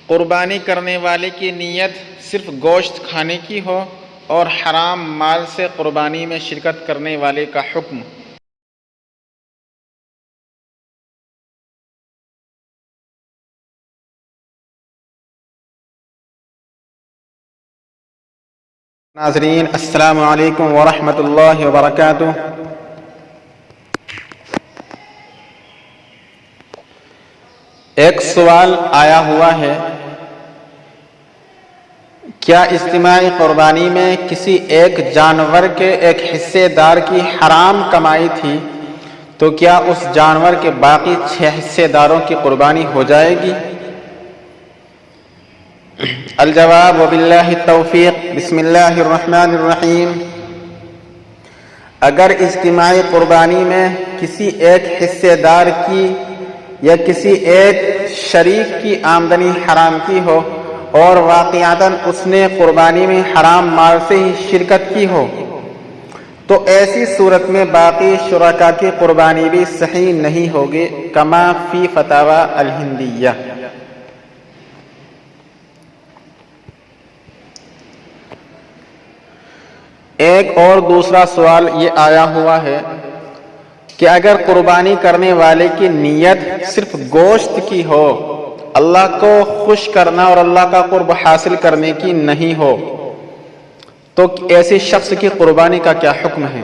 قربانی کرنے والے کی نیت صرف گوشت کھانے کی ہو اور حرام مال سے قربانی میں شرکت کرنے والے کا حکم۔ ناظرین السلام علیکم ورحمۃ اللہ وبرکاتہ۔ ایک سوال آیا ہوا ہے، کیا اجتماعی قربانی میں کسی ایک جانور کے ایک حصے دار کی حرام کمائی تھی تو کیا اس جانور کے باقی 6 حصے داروں کی قربانی ہو جائے گی؟ الجواب وباللہ التوفیق۔ بسم اللہ الرحمن الرحیم۔ اگر اجتماعی قربانی میں کسی ایک حصے دار کی یا کسی ایک شریک کی آمدنی حرام کی ہو اور واقعتاً اس نے قربانی میں حرام مال سے ہی شرکت کی ہو تو ایسی صورت میں باقی شرکاء کی قربانی بھی صحیح نہیں ہوگی، کما فی فتاوی الہندیہ۔ ایک اور دوسرا سوال یہ آیا ہوا ہے کہ اگر قربانی کرنے والے کی نیت صرف گوشت کی ہو، اللہ کو خوش کرنا اور اللہ کا قرب حاصل کرنے کی نہیں ہو، تو ایسے شخص کی قربانی کا کیا حکم ہے؟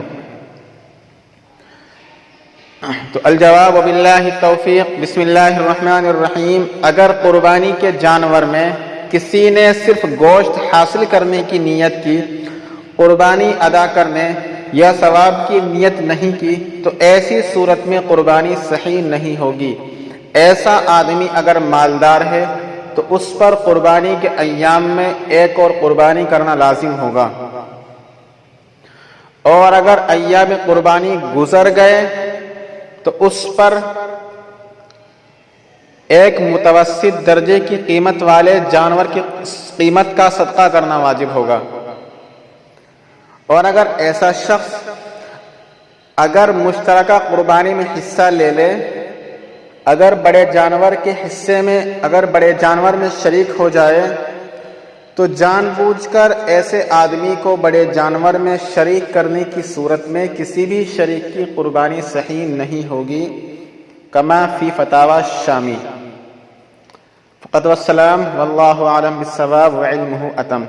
تو الجواب وباللہ التوفیق۔ بسم اللہ الرحمن الرحیم۔ اگر قربانی کے جانور میں کسی نے صرف گوشت حاصل کرنے کی نیت کی، قربانی ادا کرنے یا ثواب کی نیت نہیں کی، تو ایسی صورت میں قربانی صحیح نہیں ہوگی۔ ایسا آدمی اگر مالدار ہے تو اس پر قربانی کے ایام میں ایک اور قربانی کرنا لازم ہوگا، اور اگر ایام قربانی گزر گئے تو اس پر ایک متوسط درجے کی قیمت والے جانور کی قیمت کا صدقہ کرنا واجب ہوگا۔ اور اگر ایسا شخص اگر مشترکہ قربانی میں حصہ لے لے، اگر بڑے جانور کے حصے میں اگر بڑے جانور میں شریک ہو جائے تو جان بوجھ کر ایسے آدمی کو بڑے جانور میں شریک کرنے کی صورت میں کسی بھی شریک کی قربانی صحیح نہیں ہوگی، کما فی فتاوی الشامی۔ فقط والسلام، واللہ اعلم بالصواب وعلمہ اتم۔